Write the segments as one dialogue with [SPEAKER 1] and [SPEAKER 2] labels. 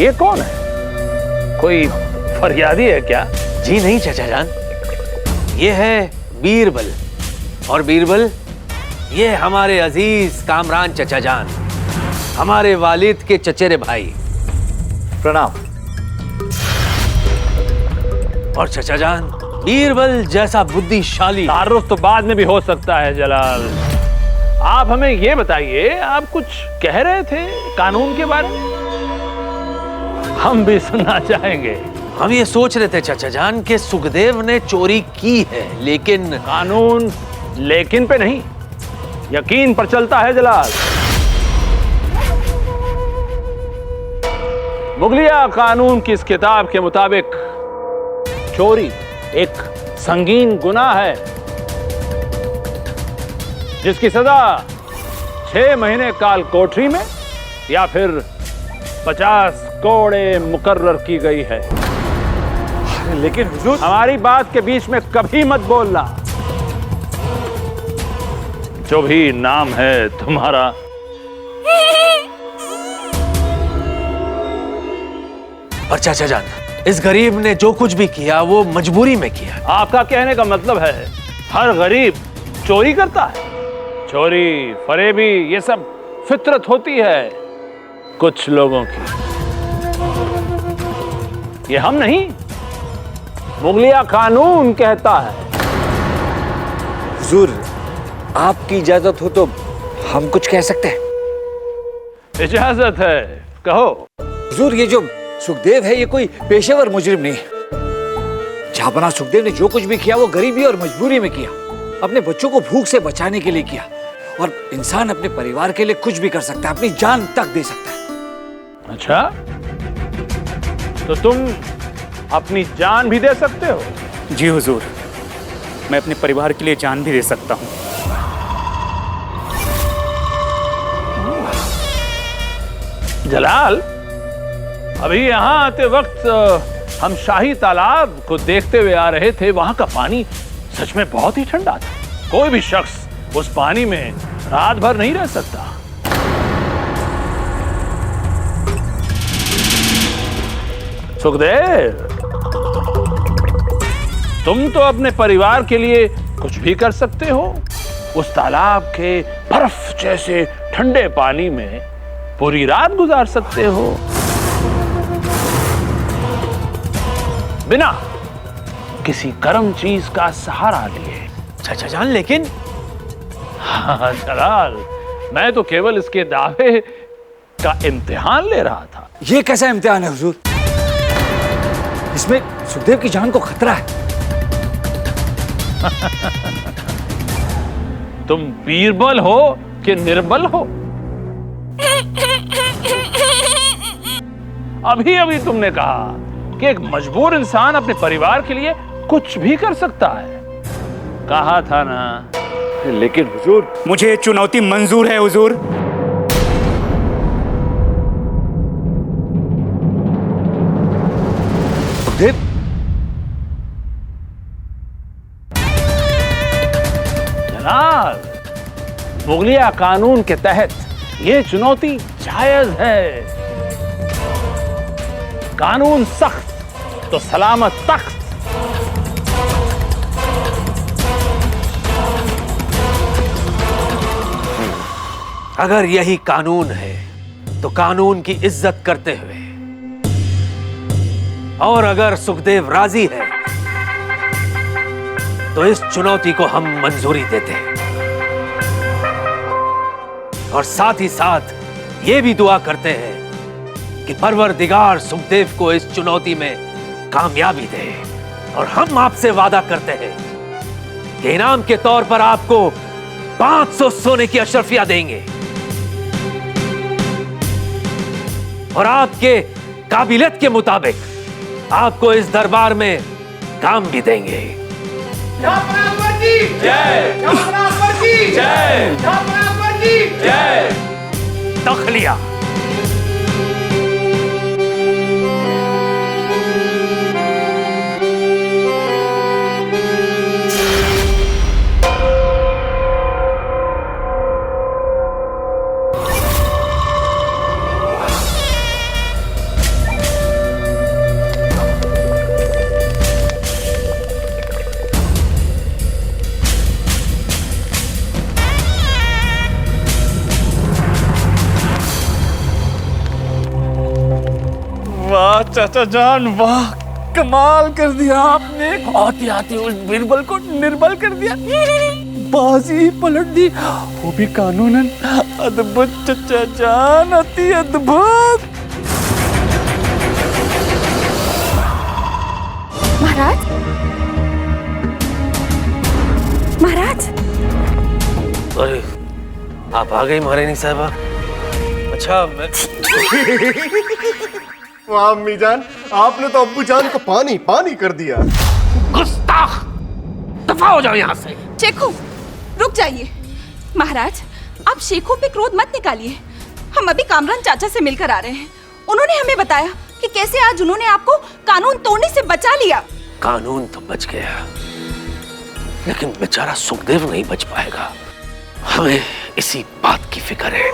[SPEAKER 1] ये कौन है? कोई फरियादी है क्या?
[SPEAKER 2] जी नहीं चाचा जान, ये है बीरबल। और बीरबल, ये हमारे अजीज कामरान चाचा जान, हमारे वालिद के चचेरे भाई।
[SPEAKER 3] प्रणाम।
[SPEAKER 2] और चाचा जान, बीरबल जैसा बुद्धिशाली।
[SPEAKER 1] तारुफ तो बाद में भी हो सकता है जलाल। आप हमें ये बताइए, आप कुछ कह रहे थे कानून के बारे में, हम भी सुनना चाहेंगे।
[SPEAKER 2] हम ये सोच रहे थे चाचा जान कि सुखदेव ने चोरी की है, लेकिन
[SPEAKER 1] कानून लेकिन पे नहीं, यकीन पर चलता है जलाल। मुगलिया कानून की इस किताब के मुताबिक चोरी एक संगीन गुनाह है जिसकी सजा 6 महीने काल कोठरी में या फिर 50 कोड़े मुकर्रर की गई है।
[SPEAKER 3] लेकिन हुजूर,
[SPEAKER 1] हमारी बात के बीच में कभी मत बोलना। जो भी नाम है तुम्हारा,
[SPEAKER 2] पर चाचा जान, इस गरीब ने जो कुछ भी किया वो मजबूरी में किया।
[SPEAKER 1] आपका कहने का मतलब है हर गरीब चोरी करता है? चोरी, फरेबी, ये सब फितरत होती है कुछ लोगों की, ये हम नहीं, मुगलिया कानून कहता है।
[SPEAKER 3] हुजूर, आपकी इजाजत हो तो हम कुछ कह सकते हैं?
[SPEAKER 1] इजाजत है, कहो।
[SPEAKER 3] हुजूर, ये जो सुखदेव है ये कोई पेशेवर मुजरिम नहीं है। जहां सुखदेव ने जो कुछ भी किया वो गरीबी और मजबूरी में किया, अपने बच्चों को भूख से बचाने के लिए किया। और इंसान अपने परिवार के लिए कुछ भी कर सकता है, अपनी जान तक दे सकता है।
[SPEAKER 1] अच्छा, तो तुम अपनी जान भी दे सकते हो?
[SPEAKER 4] जी हुजूर, मैं अपने परिवार के लिए जान भी दे सकता हूँ।
[SPEAKER 1] जलाल, अभी यहाँ आते वक्त हम शाही तालाब को देखते हुए आ रहे थे। वहां का पानी सच में बहुत ही ठंडा था। कोई भी शख्स उस पानी में रात भर नहीं रह सकता। सुखदेव, तुम तो अपने परिवार के लिए कुछ भी कर सकते हो। उस तालाब के बर्फ जैसे ठंडे पानी में पूरी रात गुजार सकते हो बिना किसी गर्म चीज का सहारा लिए।
[SPEAKER 2] चाचा जान, लेकिन
[SPEAKER 1] हाँ जलाल, मैं तो केवल इसके दावे का इम्तिहान ले रहा था।
[SPEAKER 3] ये कैसा इम्तिहान है हुजूर? इसमें सुखदेव की जान को खतरा है।
[SPEAKER 1] तुम बीरबल हो कि निर्बल हो? अभी अभी तुमने कहा कि एक मजबूर इंसान अपने परिवार के लिए कुछ भी कर सकता है। कहा था ना।
[SPEAKER 3] लेकिन हुजूर,
[SPEAKER 4] मुझे चुनौती मंजूर है हुजूर।
[SPEAKER 3] सुखदेव,
[SPEAKER 1] जनाब, मुगलिया कानून के तहत यह चुनौती जायज है। कानून सख्त तो सलामत तख्त।
[SPEAKER 2] अगर यही कानून है तो कानून की इज्जत करते हुए, और अगर सुखदेव राजी है तो इस चुनौती को हम मंजूरी देते हैं। और साथ ही साथ ये भी दुआ करते हैं कि परवरदिगार सुखदेव को इस चुनौती में कामयाबी दे। और हम आपसे वादा करते हैं कि इनाम के तौर पर आपको 500 सोने की अशरफिया देंगे और आपके काबिलियत के मुताबिक आपको इस दरबार में काम भी देंगे। जय तखलिया।
[SPEAKER 4] चाचा जान, वाह कमाल कर दिया आपने। आते आते उस बीरबल को निर्बल कर दिया, बाजी पलट दी, वो भी कानूनन। अद्भुत चाचा जान, अति अद्भुत।
[SPEAKER 5] महाराज, महाराज,
[SPEAKER 2] अरे आप आ गई महारानी साहबा। अच्छा
[SPEAKER 6] वाह अम्मी जान, आपने तो अब्बू जान को पानी पानी कर दिया।
[SPEAKER 2] गुस्ताख, दफा हो जाओ यहाँ से।
[SPEAKER 5] शेखू, रुक जाइए। महाराज, आप शेखू पे क्रोध मत निकालिए। हम अभी कामरान चाचा से मिलकर आ रहे हैं। उन्होंने हमें बताया कि कैसे आज उन्होंने आपको कानून तोड़ने से बचा लिया।
[SPEAKER 2] कानून तो बच गया, लेकिन बेचारा सुखदेव नहीं बच पाएगा। हमें इसी बात की फिक्र है।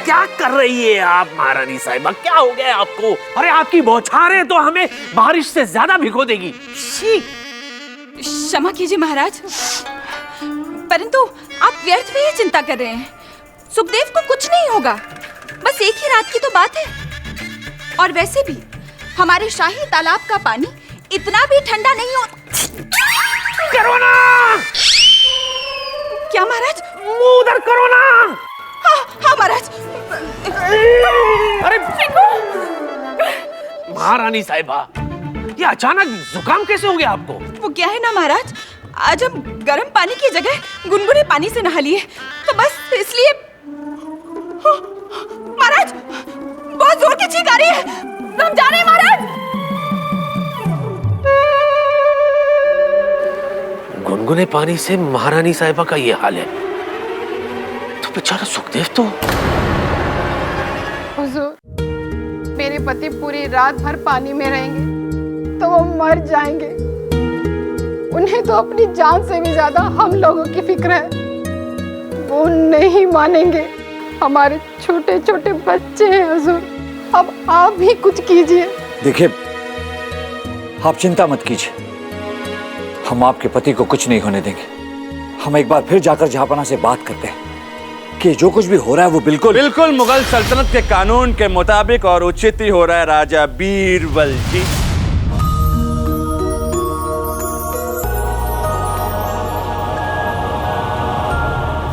[SPEAKER 2] क्या कर रही है आप महारानी साहिबा? क्या हो गया आपको? अरे आपकी बौछारें तो हमें बारिश से ज्यादा भिगो देगी।
[SPEAKER 5] क्षमा कीजिए महाराज, परंतु आप व्यर्थ में ही चिंता कर रहे हैं। सुखदेव को कुछ नहीं होगा, बस एक ही रात की तो बात है। और वैसे भी हमारे शाही तालाब का पानी इतना भी ठंडा नहीं हो।
[SPEAKER 2] करो ना।
[SPEAKER 5] क्या महाराज?
[SPEAKER 2] मुंह उधर करो ना।
[SPEAKER 5] हाँ महाराज।
[SPEAKER 2] अरे महारानी साहिबा, ये अचानक जुकाम कैसे हो गया आपको?
[SPEAKER 5] वो क्या है ना महाराज, आज हम गर्म पानी की जगह गुनगुने पानी से नहा लिए, तो बस इसलिए। महाराज, बहुत जोर की छींक आ रही है, हम जा रहे हैं महाराज।
[SPEAKER 2] गुनगुने पानी से महारानी साहिबा का ये हाल है, तो बेचारा सुखदेव तो।
[SPEAKER 7] हुजूर, मेरे पति पूरी रात भर पानी में रहेंगे तो वो मर जाएंगे। उन्हें तो अपनी जान से भी ज्यादा हम लोगों की फिक्र है। वो नहीं मानेंगे, हमारे छोटे छोटे बच्चे हैं हुजूर। अब आप भी कुछ कीजिए।
[SPEAKER 3] देखिए, आप चिंता मत कीजिए, हम आपके पति को कुछ नहीं होने देंगे। हम एक बार फिर जाकर जहांपना से बात करते हैं कि जो कुछ भी हो रहा है वो बिल्कुल
[SPEAKER 8] मुगल सल्तनत के कानून के मुताबिक और उचित ही हो रहा है राजा बीरबल जी।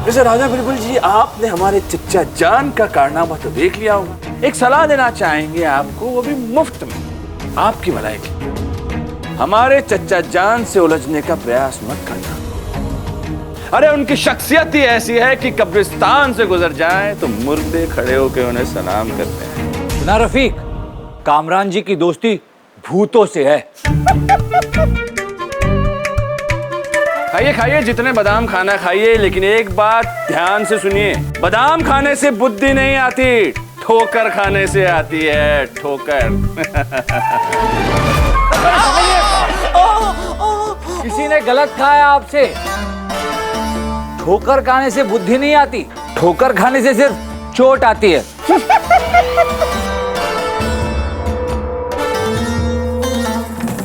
[SPEAKER 8] वैसे राजा बीरबल जी, आपने हमारे चच्चा जान का कारनामा तो देख लिया होगा। एक सलाह देना चाहेंगे आपको, वो भी मुफ्त में, आपकी भलाई की। हमारे चच्चा जान से उलझने का प्रयास मत करना। अरे उनकी शख्सियत ही ऐसी है कि कब्रिस्तान से गुजर जाएं तो मुर्दे खड़े होकर उन्हें सलाम करते हैं।
[SPEAKER 3] सुना रफीक, कामरान जी की दोस्ती भूतों से है।
[SPEAKER 8] खाइए खाइए, जितने बादाम खाना खाइए, लेकिन एक बात ध्यान से सुनिए, बादाम खाने से बुद्धि नहीं आती, ठोकर खाने से आती है, ठोकर।
[SPEAKER 3] किसी ने गलत खाया आपसे। ठोकर खाने से बुद्धि नहीं आती, ठोकर खाने से सिर्फ चोट आती है।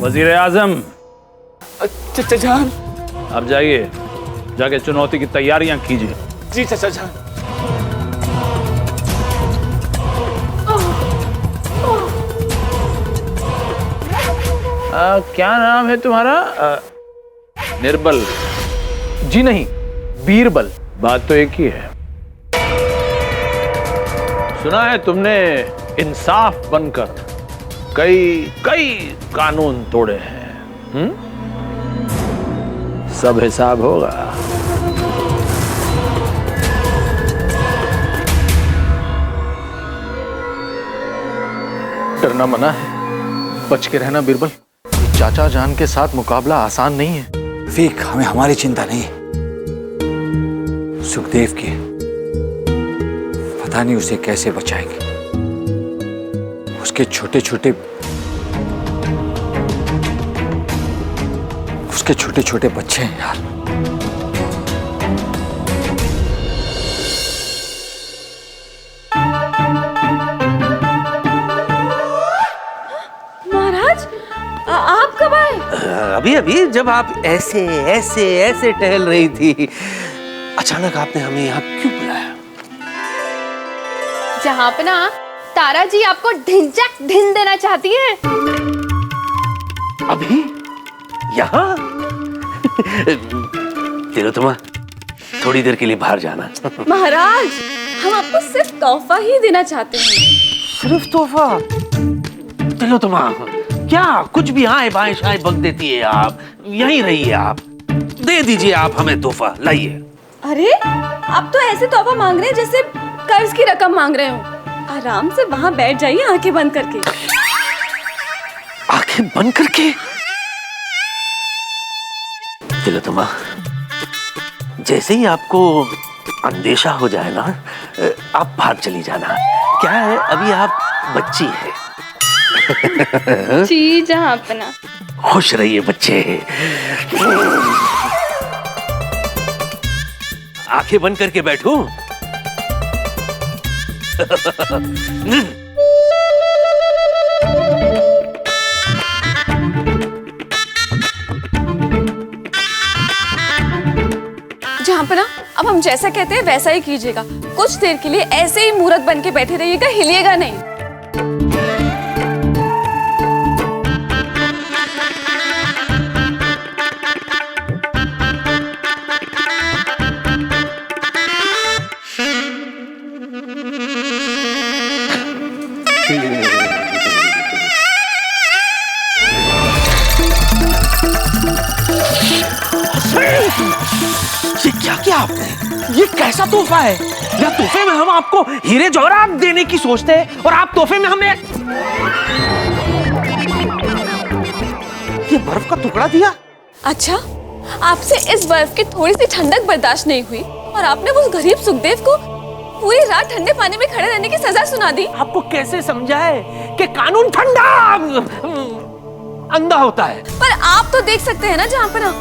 [SPEAKER 1] वजीर आजम,
[SPEAKER 8] चचा जान।
[SPEAKER 1] अब जाइए, जाके चुनौती की तैयारियां कीजिए।
[SPEAKER 8] जी चचा जान।
[SPEAKER 1] क्या नाम है तुम्हारा? निर्बल? जी नहीं, बीरबल। बात तो एक ही है। सुना है तुमने इंसाफ बनकर कई कानून तोड़े हैं। सब हिसाब होगा।
[SPEAKER 9] डरना मना है, बच के रहना बीरबल। चाचा जान के साथ मुकाबला आसान नहीं है।
[SPEAKER 3] रफीक, हमें हमारी चिंता नहीं है, सुखदेव की। पता नहीं उसे कैसे बचाएंगे। उसके छोटे छोटे बच्चे हैं यार।
[SPEAKER 5] महाराज, आप कब आए?
[SPEAKER 2] अभी अभी, जब आप ऐसे ऐसे ऐसे टहल रही थी, अचानक आपने हमें यहाँ क्यों बुलाया?
[SPEAKER 7] जहाँ पे ना
[SPEAKER 10] तारा जी आपको ढिंचक ढिन देना चाहती है।
[SPEAKER 2] अभी यहाँ? तिलोत्तमा, थोड़ी देर के लिए बाहर जाना।
[SPEAKER 10] महाराज, हम आपको सिर्फ तोहफा ही देना चाहते हैं।
[SPEAKER 2] सिर्फ तोहफा? तिलोत्तमा, क्या कुछ भी आए बाएं शाएं बक देती है आप? यहीं रहिए आप। दे दीजिए आप हमें तोहफा, लाइए।
[SPEAKER 10] अरे, आप तो ऐसे तोहफा मांग रहे हैं जैसे कर्ज की रकम मांग रहे हो। आराम से वहां बैठ जाइए आंखें बंद करके।
[SPEAKER 2] आंखें बंद करके? तिलोत्तमा, जैसे ही आपको अंदेशा हो जाए ना, आप बाहर चली जाना। क्या है, अभी आप बच्ची है।
[SPEAKER 10] जी जहांपना।
[SPEAKER 2] खुश रहिए बच्चे। आंखें बंद करके बैठूं?
[SPEAKER 10] जहांपना, अब हम जैसा कहते हैं वैसा ही कीजिएगा। कुछ देर के लिए ऐसे ही मूर्त बन के बैठे रहिएगा, हिलिएगा नहीं।
[SPEAKER 2] ये क्या किया आपने? ये कैसा तोहफा है? या तोहफे में हम आपको हीरे जवाहरात देने की सोचते हैं और आप तोहफे में हमें ये बर्फ का टुकड़ा दिया?
[SPEAKER 10] अच्छा, आपसे इस बर्फ की थोड़ी सी ठंडक बर्दाश्त नहीं हुई और आपने उस गरीब सुखदेव को पूरी रात ठंडे पानी में खड़े रहने की सजा सुना दी।
[SPEAKER 2] आपको कैसे समझाए कि कानून ठंडा अंधा होता है?
[SPEAKER 10] पर आप तो देख सकते हैं ना जहांपना,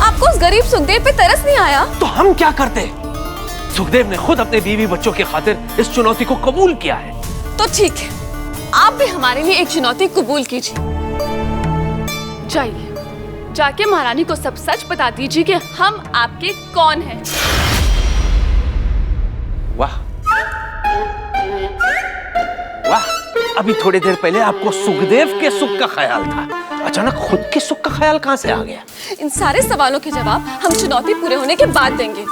[SPEAKER 10] आपको उस गरीब सुखदेव पे तरस नहीं आया?
[SPEAKER 2] तो हम क्या करते? सुखदेव ने खुद अपने बीवी बच्चों की खातिर इस चुनौती को कबूल किया है।
[SPEAKER 10] तो ठीक है, आप भी हमारे लिए एक चुनौती कबूल कीजिए। जाइए, जाके महारानी को सब सच बता दीजिए कि हम आपके कौन हैं।
[SPEAKER 2] वाह वाह, अभी थोड़ी देर पहले आपको सुखदेव के सुख का ख्याल था, अचानक खुद के सुख का ख्याल कहां से आ गया?
[SPEAKER 10] इन सारे सवालों के जवाब हम चुनौती पूरे होने के बाद देंगे।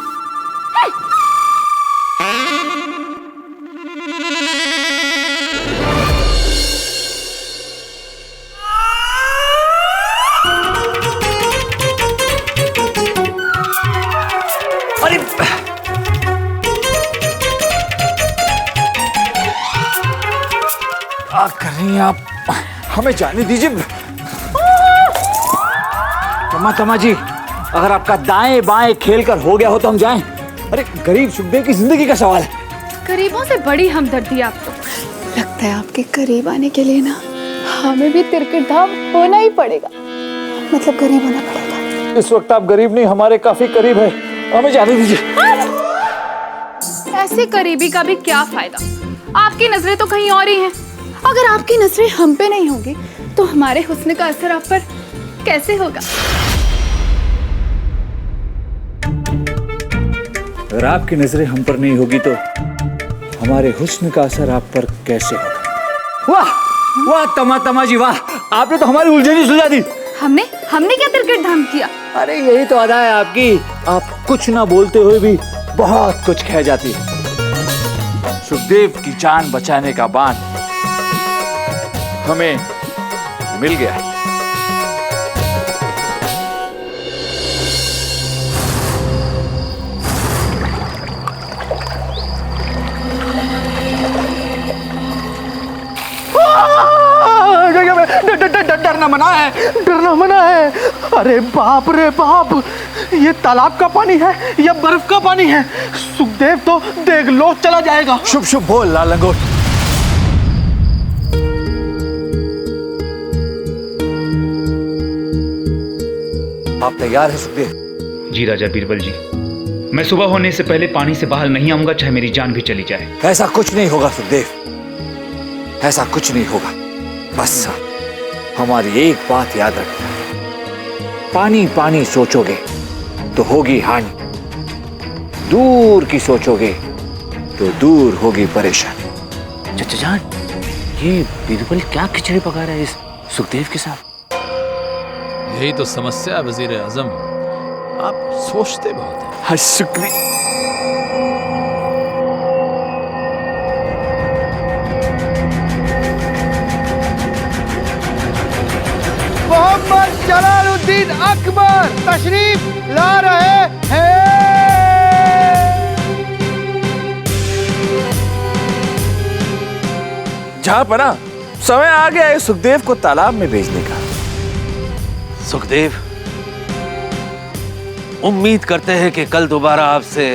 [SPEAKER 3] अरे क्या कर रही हैं आप? हमें जाने दीजिए। तमा जी, अगर आपका दाएं बाएं खेल कर हो गया हो तो हम जाएं। अरे गरीब सुखदेव की जिंदगी का सवाल है।
[SPEAKER 7] गरीबों से बड़ी हमदर्दी आपको। लगता है आपके करीब आने के लिए ना हमें भी तिरकट धाम होना ही पड़ेगा, मतलब गरीब होना पड़ेगा।
[SPEAKER 3] इस वक्त आप गरीब नहीं, हमारे काफी करीब है, हमें जाने दीजिए।
[SPEAKER 7] ऐसे करीबी का भी क्या फायदा? आपकी नजरें तो कहीं और ही हैं। अगर आपकी नजरें हम पे नहीं होंगी तो हमारे हुस्न का असर आप पर कैसे होगा?
[SPEAKER 3] अगर आपकी नजरें हम पर नहीं होगी तो हमारे हुस्न का असर आप पर कैसे होगा? वाह वाह तमा जी वाह, आपने तो हमारी उलझन ही सुलझा दी।
[SPEAKER 7] हमने क्या तिरकट धाम किया?
[SPEAKER 3] अरे यही तो अदा है आपकी, आप कुछ ना बोलते हुए भी बहुत कुछ कह जाती है। सुखदेव की जान बचाने का बाण हमें मिल गया।
[SPEAKER 4] डरना मना है, डरना मना है। अरे बाप रे बाप, ये तालाब का पानी है या बर्फ का पानी है? सुखदेव तो देख लो चला जाएगा।
[SPEAKER 3] शुभ शुभ बोल लाल लंगोट। आप तैयार हैं सुखदेव?
[SPEAKER 11] जी राजा बीरबल जी, मैं सुबह होने से पहले पानी से बाहर नहीं आऊंगा, चाहे मेरी जान भी चली जाए।
[SPEAKER 3] ऐसा कुछ नहीं होगा सुखदेव, ऐसा कुछ नहीं होगा। बस हमारी एक बात याद रखना, पानी पानी सोचोगे तो होगी हानि, दूर की सोचोगे तो दूर होगी परेशानी।
[SPEAKER 8] चाचा जान, ये बीरबल क्या खिचड़ी पका रहा है इस सुखदेव के साथ?
[SPEAKER 1] यही तो समस्या है वजीर आजम, आप सोचते बहुत हैं।
[SPEAKER 8] हाँ, शुक्रिया।
[SPEAKER 4] मोहम्मद जलालुद्दीन अकबर तशरीफ ला रहे हैं।
[SPEAKER 8] जहां पना समय आ गया है सुखदेव को तालाब में भेजने का।
[SPEAKER 2] सुखदेव, उम्मीद करते हैं कि कल दोबारा आपसे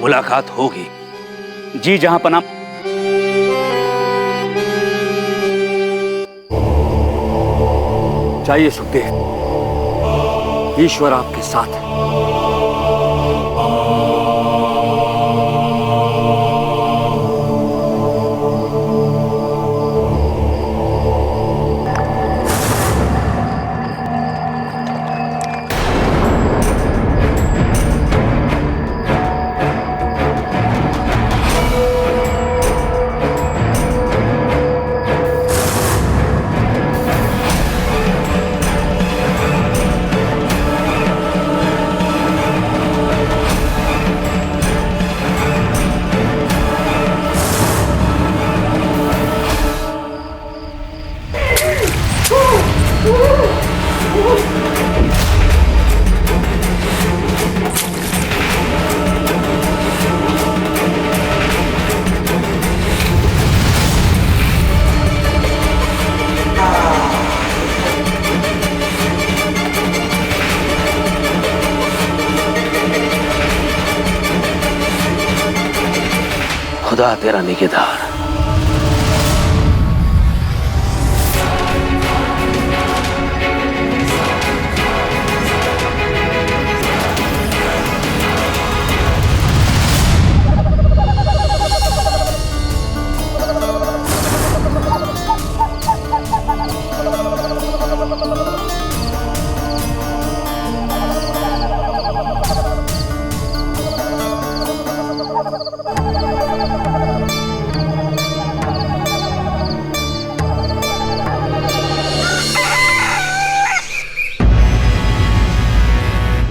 [SPEAKER 2] मुलाकात होगी।
[SPEAKER 11] जी जहां पना।
[SPEAKER 3] चाहिए सुखदेव, ईश्वर आपके साथ है।
[SPEAKER 2] खुदा तेरा निगहदार।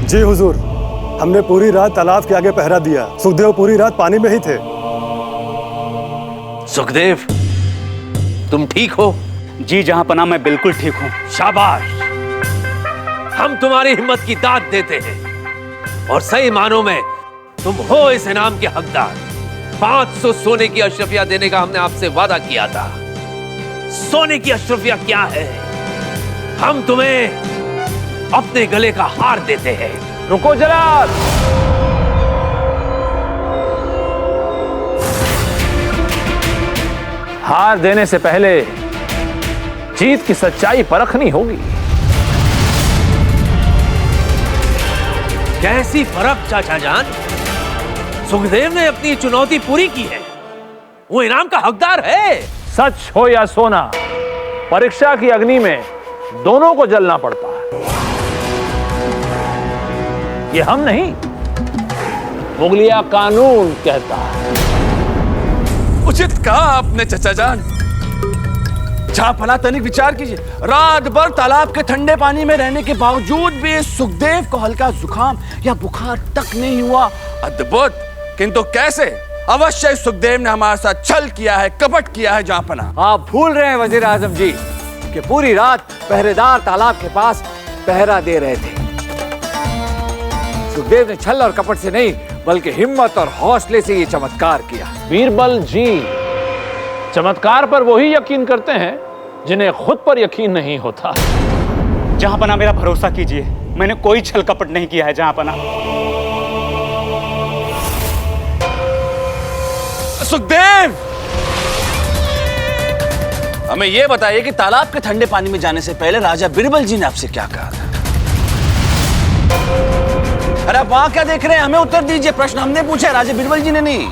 [SPEAKER 6] जी हुजूर, हमने पूरी रात तालाब के आगे पहरा दिया। सुखदेव पूरी रात पानी में ही थे।
[SPEAKER 2] सुखदेव, तुम ठीक हो?
[SPEAKER 11] जी जहां पना मैं बिल्कुल ठीक हूं।
[SPEAKER 2] शाबाश, हम तुम्हारी हिम्मत की दाद देते हैं और सही मानों में तुम हो इस इनाम के हकदार। 500 सोने की अशरफिया देने का हमने आपसे वादा किया था। सोने की अशरफिया क्या है? हम तुम्हें अपने गले का हार देते हैं।
[SPEAKER 1] रुको जलाल, हार देने से पहले जीत की सच्चाई परखनी होगी।
[SPEAKER 2] कैसी परख चाचा जान? सुखदेव ने अपनी चुनौती पूरी की है, वो इनाम का हकदार है।
[SPEAKER 1] सच हो या सोना, परीक्षा की अग्नि में दोनों को जलना पड़ता है। ये हम नहीं, मुगलिया कानून कहता है।
[SPEAKER 8] उचित कहा आपने चचा जान। जहां पना तनिक विचार कीजिए, रात भर तालाब के ठंडे पानी में रहने के बावजूद भी सुखदेव को हल्का जुकाम या बुखार तक नहीं हुआ। अद्भुत। किंतु कैसे? अवश्य सुखदेव ने हमारे साथ छल किया है, कपट किया है। जहां पना,
[SPEAKER 3] आप भूल रहे हैं वजीर आजम जी कि पूरी रात पहरेदार तालाब के पास पहरा दे रहे थे। सुखदेव ने छल और कपट से नहीं बल्कि हिम्मत और हौसले से ये चमत्कार किया।
[SPEAKER 1] बीरबल जी, चमत्कार पर वही यकीन करते हैं जिन्हें खुद पर यकीन नहीं होता।
[SPEAKER 11] जहां पना मेरा भरोसा कीजिए, मैंने कोई छल कपट नहीं किया है। जहां पना।
[SPEAKER 8] सुखदेव, हमें यह बताइए कि तालाब के ठंडे पानी में जाने से पहले राजा बीरबल जी ने आपसे क्या कहा था? अरे आप वहां क्या देख रहे हैं? हमें उत्तर दीजिए। प्रश्न हमने पूछा है, राजा बीरबल जी ने नहीं।